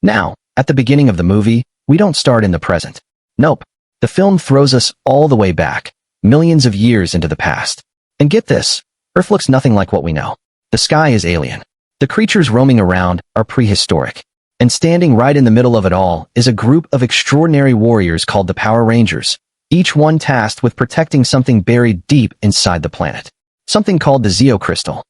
Now, at the beginning of the movie, we don't start in the present. Nope. The film throws us all the way back, millions of years into the past. And get this, Earth looks nothing like what we know. The sky is alien. The creatures roaming around are prehistoric. And standing right in the middle of it all is a group of extraordinary warriors called the Power Rangers, each one tasked with protecting something buried deep inside the planet. Something called the Zeo Crystal.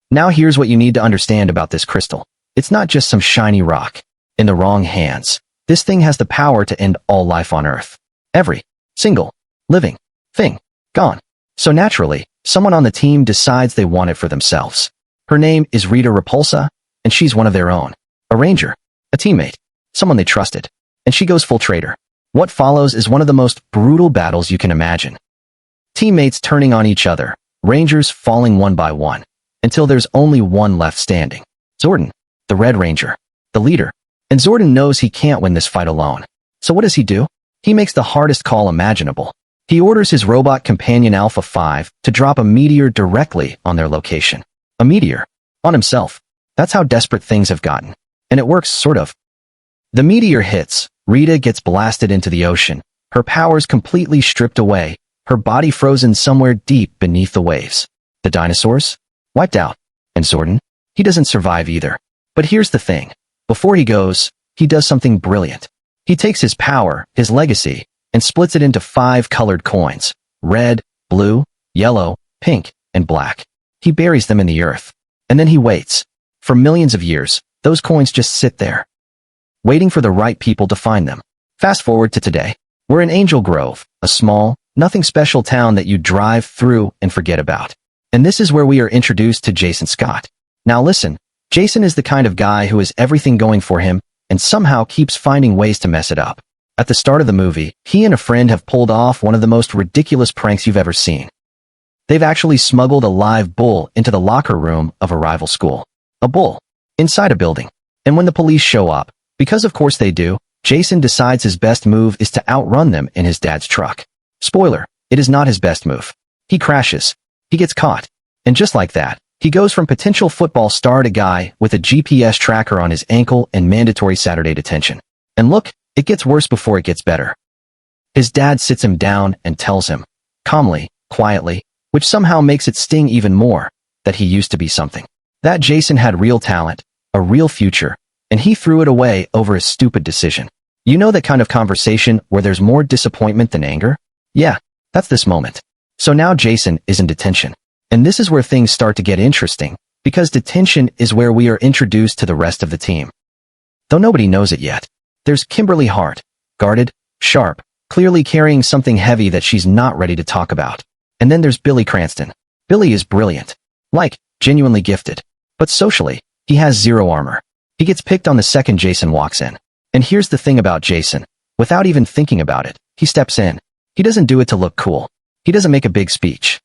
Now here's what you need to understand about this crystal. It's not just some shiny rock. In the wrong hands, this thing has the power to end all life on Earth. Every single living thing gone. So naturally, someone on the team decides they want it for themselves. Her name is Rita Repulsa, and she's one of their own. A ranger, a teammate, someone they trusted, and she goes full traitor. What follows is one of the most brutal battles you can imagine. Teammates turning on each other, rangers falling one by one, until there's only one left standing. Zordon, the Red Ranger, the leader. And Zordon knows he can't win this fight alone. So what does he do? He makes the hardest call imaginable. He orders his robot companion Alpha 5 to drop a meteor directly on their location. A meteor. On himself. That's how desperate things have gotten. And it works, sort of. The meteor hits, Rita gets blasted into the ocean, her powers completely stripped away, her body frozen somewhere deep beneath the waves. The dinosaurs? Wiped out. And Zordon? He doesn't survive either. But here's the thing. Before he goes, he does something brilliant. He takes his power, his legacy, and splits it into 5 colored coins. Red, blue, yellow, pink, and black. He buries them in the earth. And then he waits. For millions of years, those coins just sit there, waiting for the right people to find them. Fast forward to today. We're in Angel Grove, a small, nothing special town that you drive through and forget about. And this is where we are introduced to Jason Scott. Now listen, Jason is the kind of guy who has everything going for him and somehow keeps finding ways to mess it up. At the start of the movie, he and a friend have pulled off one of the most ridiculous pranks you've ever seen. They've actually smuggled a live bull into the locker room of a rival school. A bull. Inside a building. And when the police show up, because of course they do, Jason decides his best move is to outrun them in his dad's truck. Spoiler, it is not his best move. He crashes. He gets caught. And just like that, he goes from potential football star to guy with a GPS tracker on his ankle and mandatory Saturday detention. And look, it gets worse before it gets better. His dad sits him down and tells him, calmly, quietly, which somehow makes it sting even more, that he used to be something. That Jason had real talent, a real future, and he threw it away over a stupid decision. You know that kind of conversation where there's more disappointment than anger? Yeah, that's this moment. So now Jason is in detention. And this is where things start to get interesting, because detention is where we are introduced to the rest of the team. Though nobody knows it yet. There's Kimberly Hart, guarded, sharp, clearly carrying something heavy that she's not ready to talk about. And then there's Billy Cranston. Billy is brilliant. Like, genuinely gifted. But socially, he has zero armor. He gets picked on the second Jason walks in. And here's the thing about Jason. Without even thinking about it, he steps in. He doesn't do it to look cool. He doesn't make a big speech.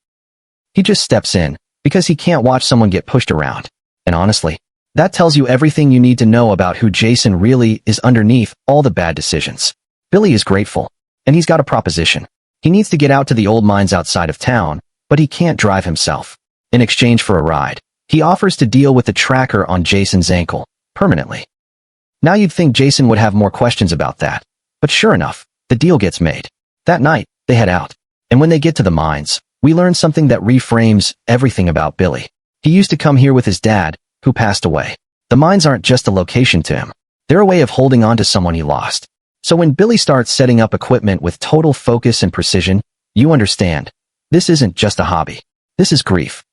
He just steps in, because he can't watch someone get pushed around. And honestly, that tells you everything you need to know about who Jason really is underneath all the bad decisions. Billy is grateful. And he's got a proposition. He needs to get out to the old mines outside of town, but he can't drive himself. In exchange for a ride, he offers to deal with the tracker on Jason's ankle, permanently. Now you'd think Jason would have more questions about that. But sure enough, the deal gets made. That night, they head out. And when they get to the mines, we learn something that reframes everything about Billy. He used to come here with his dad, who passed away. The mines aren't just a location to him. They're a way of holding on to someone he lost. So when Billy starts setting up equipment with total focus and precision, you understand. This isn't just a hobby. This is grief.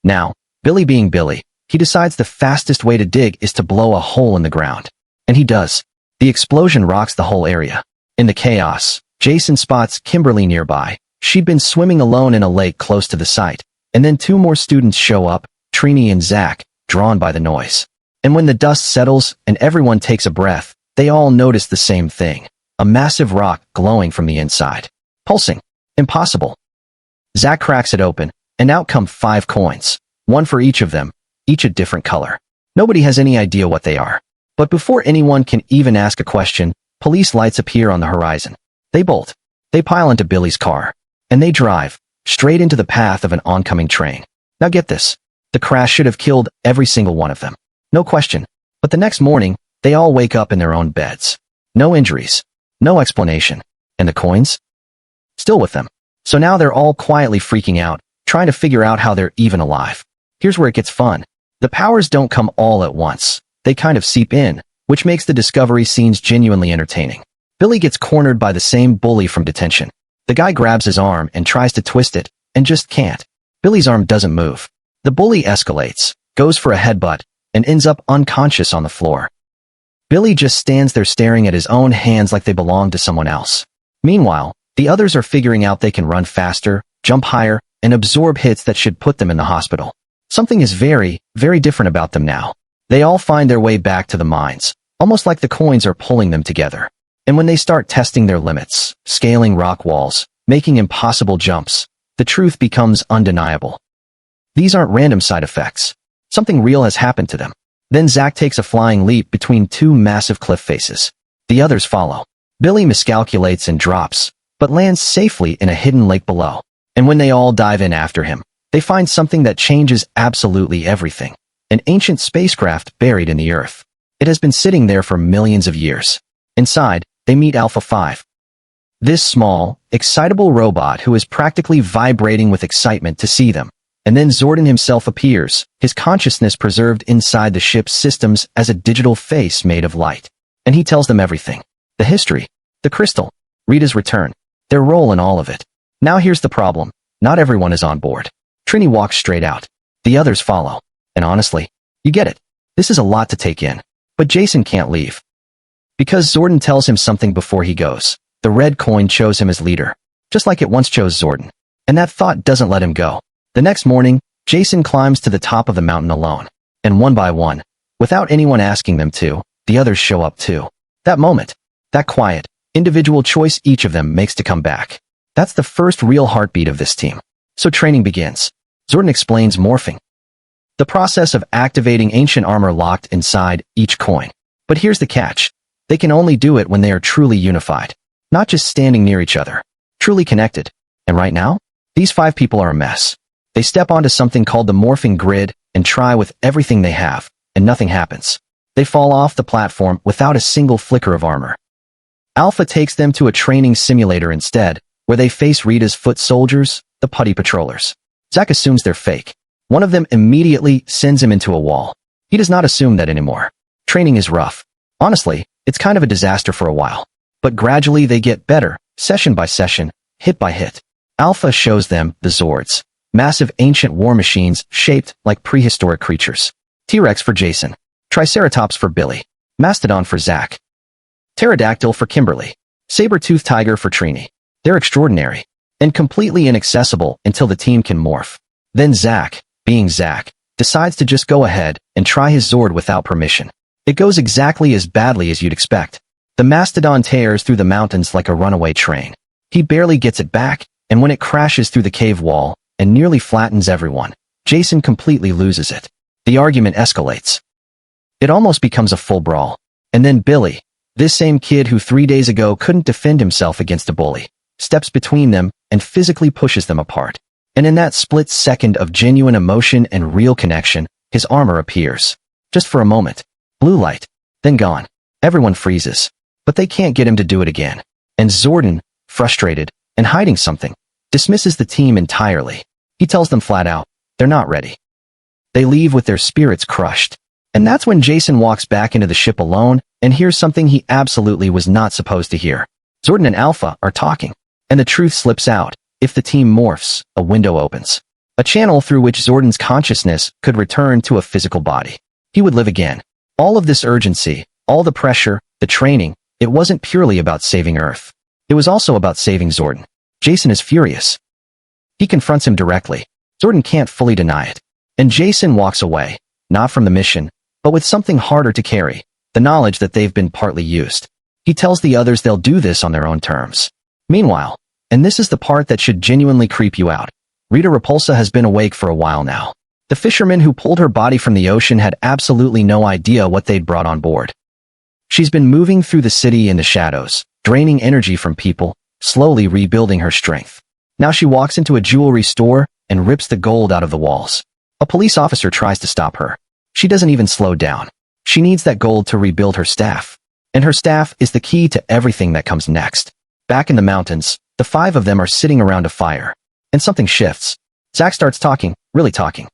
Now, Billy being Billy, he decides the fastest way to dig is to blow a hole in the ground. And he does. The explosion rocks the whole area. In the chaos, Jason spots Kimberly nearby. She'd been swimming alone in a lake close to the site. And then 2 more students show up, Trini and Zach, drawn by the noise. And when the dust settles and everyone takes a breath, they all notice the same thing. A massive rock glowing from the inside. Pulsing. Impossible. Zach cracks it open, and out come 5 coins. 1 for each of them, each a different color. Nobody has any idea what they are. But before anyone can even ask a question, police lights appear on the horizon. They bolt. They pile into Billy's car. And they drive, straight into the path of an oncoming train. Now get this. The crash should have killed every single one of them. No question. But the next morning, They all wake up in their own beds. No injuries. No explanation. And the coins? Still with them. So now they're all quietly freaking out, trying to figure out how they're even alive. Here's where it gets fun. The powers don't come all at once. They kind of seep in, which makes the discovery scenes genuinely entertaining. Billy gets cornered by the same bully from detention. The guy grabs his arm and tries to twist it, and just can't. Billy's arm doesn't move. The bully escalates, goes for a headbutt, and ends up unconscious on the floor. Billy just stands there staring at his own hands like they belong to someone else. Meanwhile, the others are figuring out they can run faster, jump higher, and absorb hits that should put them in the hospital. Something is very, very different about them now. They all find their way back to the mines, almost like the coins are pulling them together. And when they start testing their limits, scaling rock walls, making impossible jumps, the truth becomes undeniable. These aren't random side effects. Something real has happened to them. Then Zack takes a flying leap between two massive cliff faces. The others follow. Billy miscalculates and drops, but lands safely in a hidden lake below. And when they all dive in after him, they find something that changes absolutely everything. An ancient spacecraft buried in the Earth. It has been sitting there for millions of years. Inside, they meet Alpha 5. This small, excitable robot who is practically vibrating with excitement to see them. And then Zordon himself appears, his consciousness preserved inside the ship's systems as a digital face made of light. And he tells them everything. The history, the crystal, Rita's return, their role in all of it. Now here's the problem. Not everyone is on board. Trini walks straight out. The others follow. And honestly, you get it. This is a lot to take in. But Jason can't leave. Because Zordon tells him something before he goes. The red coin chose him as leader, just like it once chose Zordon. And that thought doesn't let him go. The next morning, Jason climbs to the top of the mountain alone. And one by one, without anyone asking them to, the others show up too. That moment, that quiet, individual choice each of them makes to come back. That's the first real heartbeat of this team. So training begins. Zordon explains morphing. The process of activating ancient armor locked inside each coin. But here's the catch. They can only do it when they are truly unified. Not just standing near each other. Truly connected. And right now, these 5 people are a mess. They step onto something called the morphing grid and try with everything they have, and nothing happens. They fall off the platform without a single flicker of armor. Alpha takes them to a training simulator instead, where they face Rita's foot soldiers, the putty patrollers. Zack assumes they're fake. One of them immediately sends him into a wall. He does not assume that anymore. Training is rough. Honestly, it's kind of a disaster for a while. But gradually they get better, session by session, hit by hit. Alpha shows them the Zords. Massive ancient war machines shaped like prehistoric creatures. T-Rex for Jason. Triceratops for Billy. Mastodon for Zack. Pterodactyl for Kimberly. Saber-toothed tiger for Trini. They're extraordinary. And completely inaccessible until the team can morph. Then Zack, being Zack, decides to just go ahead and try his Zord without permission. It goes exactly as badly as you'd expect. The Mastodon tears through the mountains like a runaway train. He barely gets it back, and when it crashes through the cave wall and nearly flattens everyone, Jason completely loses it. The argument escalates. It almost becomes a full brawl. And then Billy, this same kid who 3 days ago couldn't defend himself against a bully, steps between them and physically pushes them apart. And in that split second of genuine emotion and real connection, his armor appears. Just for a moment. Blue light. Then gone. Everyone freezes. But they can't get him to do it again. And Zordon, frustrated and hiding something, dismisses the team entirely. He tells them flat out, they're not ready. They leave with their spirits crushed. And that's when Jason walks back into the ship alone and hears something he absolutely was not supposed to hear. Zordon and Alpha are talking. And the truth slips out. If the team morphs, a window opens. A channel through which Zordon's consciousness could return to a physical body. He would live again. All of this urgency, all the pressure, the training, it wasn't purely about saving Earth. It was also about saving Zordon. Jason is furious. He confronts him directly. Zordon can't fully deny it. And Jason walks away, not from the mission, but with something harder to carry, the knowledge that they've been partly used. He tells the others they'll do this on their own terms. Meanwhile, and this is the part that should genuinely creep you out, Rita Repulsa has been awake for a while now. The fisherman who pulled her body from the ocean had absolutely no idea what they'd brought on board. She's been moving through the city in the shadows, draining energy from people, slowly rebuilding her strength. Now she walks into a jewelry store and rips the gold out of the walls. A police officer tries to stop her. She doesn't even slow down. She needs that gold to rebuild her staff. And her staff is the key to everything that comes next. Back in the mountains, the five of them are sitting around a fire. And something shifts. Zack starts talking, really talking.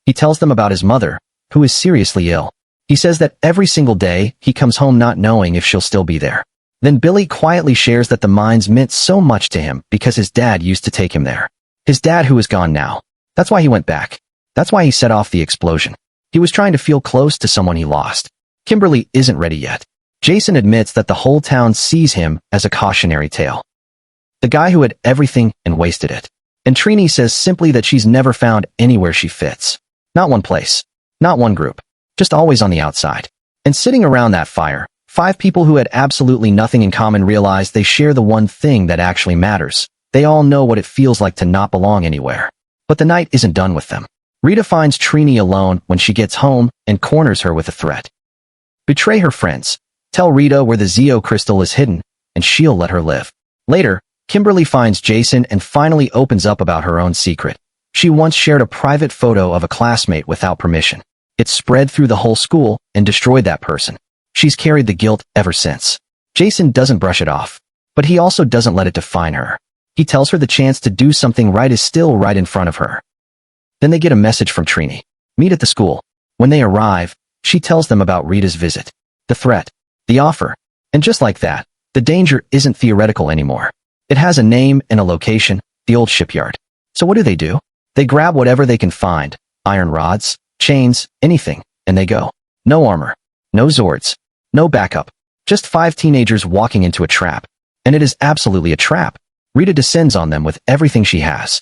He tells them about his mother, who is seriously ill. He says that every single day, he comes home not knowing if she'll still be there. Then Billy quietly shares that the mines meant so much to him because his dad used to take him there. His dad who is gone now. That's why he went back. That's why he set off the explosion. He was trying to feel close to someone he lost. Kimberly isn't ready yet. Jason admits that the whole town sees him as a cautionary tale. The guy who had everything and wasted it. And Trini says simply that she's never found anywhere she fits. Not one place. Not one group. Just always on the outside. And sitting around that fire, five people who had absolutely nothing in common realize they share the one thing that actually matters. They all know what it feels like to not belong anywhere. But the night isn't done with them. Rita finds Trini alone when she gets home and corners her with a threat. Betray her friends. Tell Rita where the Zeo crystal is hidden, and she'll let her live. Later, Kimberly finds Jason and finally opens up about her own secret. She once shared a private photo of a classmate without permission. It spread through the whole school and destroyed that person. She's carried the guilt ever since. Jason doesn't brush it off, but he also doesn't let it define her. He tells her the chance to do something right is still right in front of her. Then they get a message from Trini. Meet at the school. When they arrive, she tells them about Rita's visit, the threat, the offer. And just like that, the danger isn't theoretical anymore. It has a name and a location, the old shipyard. So what do? They grab whatever they can find, iron rods, chains, anything, and they go. No armor, no Zords, no backup, just five teenagers walking into a trap. And it is absolutely a trap. Rita descends on them with everything she has.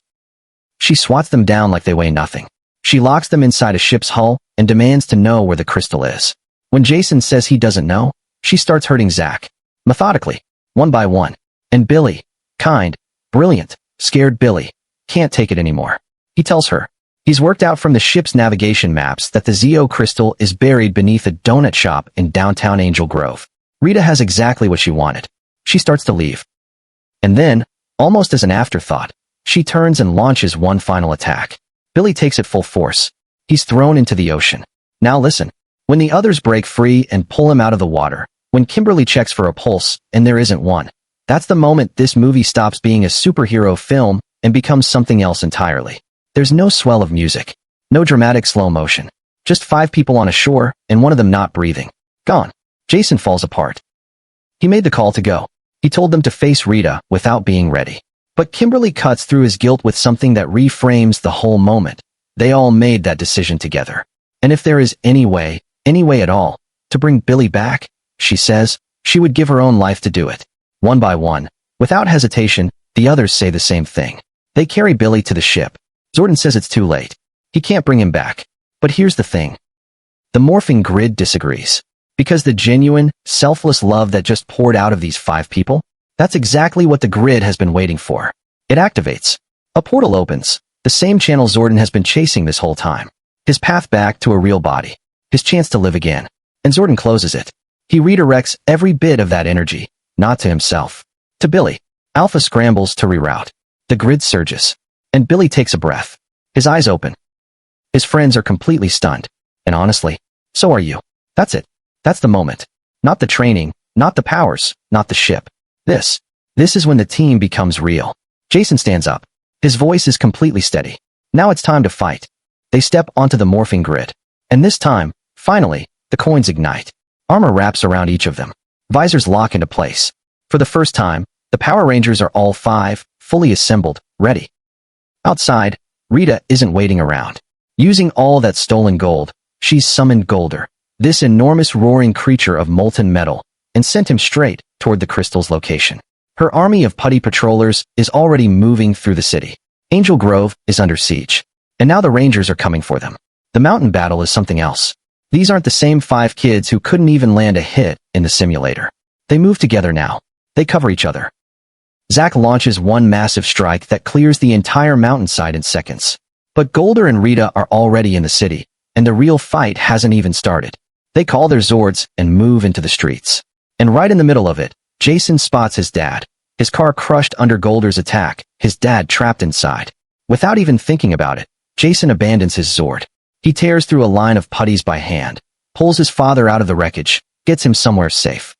She swats them down like they weigh nothing. She locks them inside a ship's hull and demands to know where the crystal is. When Jason says he doesn't know, she starts hurting Zack. Methodically, one by one. And Billy, kind, brilliant, scared Billy, can't take it anymore. He tells her. He's worked out from the ship's navigation maps that the Zeo crystal is buried beneath a donut shop in downtown Angel Grove. Rita has exactly what she wanted. She starts to leave. And then, almost as an afterthought, she turns and launches one final attack. Billy takes it full force. He's thrown into the ocean. Now listen. When the others break free and pull him out of the water, when Kimberly checks for a pulse and there isn't one, that's the moment this movie stops being a superhero film and becomes something else entirely. There's no swell of music. No dramatic slow motion. Just five people on a shore and one of them not breathing. Gone. Jason falls apart. He made the call to go. He told them to face Rita without being ready. But Kimberly cuts through his guilt with something that reframes the whole moment. They all made that decision together. And if there is any way at all, to bring Billy back, she says, she would give her own life to do it. One by one, without hesitation, the others say the same thing. They carry Billy to the ship. Zordon says it's too late. He can't bring him back. But here's the thing. The morphing grid disagrees. Because the genuine, selfless love that just poured out of these five people, that's exactly what the grid has been waiting for. It activates. A portal opens. The same channel Zordon has been chasing this whole time. His path back to a real body. His chance to live again. And Zordon closes it. He redirects every bit of that energy, not to himself. To Billy. Alpha scrambles to reroute. The grid surges. And Billy takes a breath. His eyes open. His friends are completely stunned. And honestly, so are you. That's it. That's the moment. Not the training, not the powers, not the ship. This is when the team becomes real. Jason stands up. His voice is completely steady. Now it's time to fight. They step onto the morphing grid. And this time, finally, the coins ignite. Armor wraps around each of them. Visors lock into place. For the first time, the Power Rangers are all five, fully assembled, ready. Outside, Rita isn't waiting around. Using all that stolen gold, she's summoned Golder, this enormous roaring creature of molten metal, and sent him straight toward the crystal's location. Her army of putty patrollers is already moving through the city. Angel Grove is under siege. And now the Rangers are coming for them. The mountain battle is something else. These aren't the same five kids who couldn't even land a hit in the simulator. They move together now. They cover each other. Zack launches one massive strike that clears the entire mountainside in seconds. But Golder and Rita are already in the city, and the real fight hasn't even started. They call their Zords and move into the streets. And right in the middle of it, Jason spots his dad. His car crushed under Golder's attack, his dad trapped inside. Without even thinking about it, Jason abandons his Zord. He tears through a line of putties by hand. pulls his father out of the wreckage, gets him somewhere safe.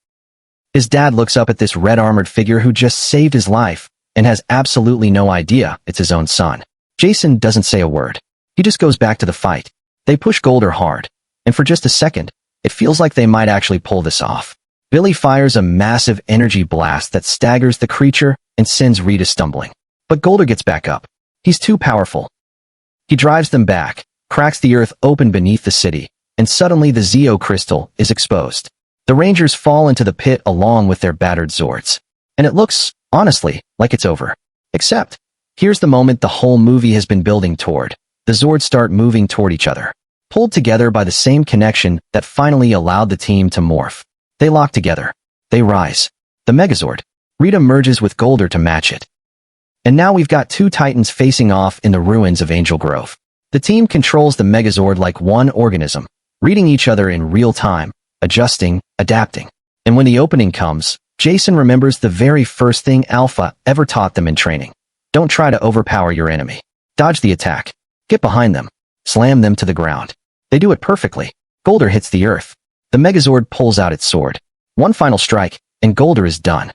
His dad looks up at this red-armored figure who just saved his life and has absolutely no idea it's his own son. Jason doesn't say a word. He just goes back to the fight. They push Golder hard, and for just a second, it feels like they might actually pull this off. Billy fires a massive energy blast that staggers the creature and sends Rita stumbling. But Golder gets back up. He's too powerful. He drives them back, cracks the earth open beneath the city, and suddenly the Zeo crystal is exposed. The Rangers fall into the pit along with their battered Zords. And it looks, honestly, like it's over. Except, here's the moment the whole movie has been building toward. The Zords start moving toward each other, pulled together by the same connection that finally allowed the team to morph. They lock together. They rise. The Megazord. Rita merges with Golder to match it. And now we've got two titans facing off in the ruins of Angel Grove. The team controls the Megazord like one organism, reading each other in real time, adjusting, adapting. And when the opening comes, Jason remembers the very first thing Alpha ever taught them in training. Don't try to overpower your enemy. Dodge the attack. Get behind them. Slam them to the ground. They do it perfectly. Golder hits the earth. The Megazord pulls out its sword. One final strike, and Golder is done.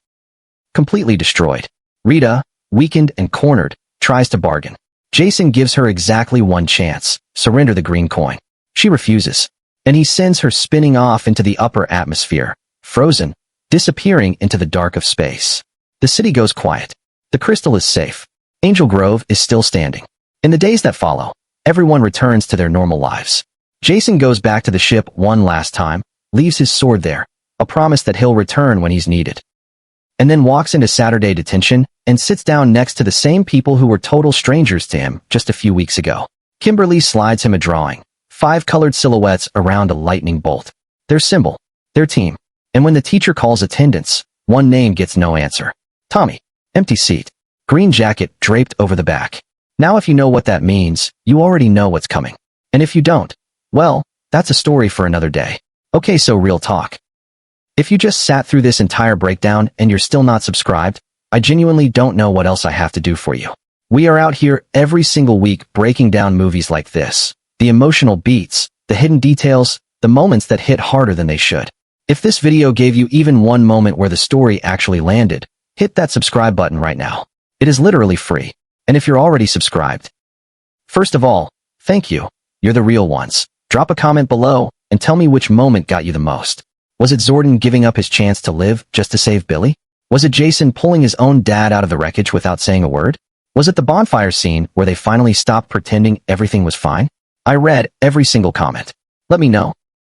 Completely destroyed. Rita, weakened and cornered, tries to bargain. Jason gives her exactly one chance. Surrender the green coin. She refuses. And he sends her spinning off into the upper atmosphere, frozen, disappearing into the dark of space. The city goes quiet. The crystal is safe. Angel Grove is still standing. In the days that follow, everyone returns to their normal lives. Jason goes back to the ship one last time, leaves his sword there, a promise that he'll return when he's needed. And then walks into Saturday detention and sits down next to the same people who were total strangers to him just a few weeks ago. Kimberly slides him a drawing, 5 colored silhouettes around a lightning bolt. Their symbol, their team. And when the teacher calls attendance, one name gets no answer. Tommy. Empty seat. Green jacket draped over the back. Now if you know what that means, you already know what's coming. And if you don't, well, that's a story for another day. Okay, so real talk. If you just sat through this entire breakdown and you're still not subscribed, I genuinely don't know what else I have to do for you. We are out here every single week breaking down movies like this. The emotional beats, the hidden details, the moments that hit harder than they should. If this video gave you even one moment where the story actually landed, hit that subscribe button right now. It is literally free. And if you're already subscribed, first of all, thank you. You're the real ones. Drop a comment below and tell me which moment got you the most. Was it Zordon giving up his chance to live just to save Billy? Was it Jason pulling his own dad out of the wreckage without saying a word? Was it the bonfire scene where they finally stopped pretending everything was fine? I read every single comment. Let me know.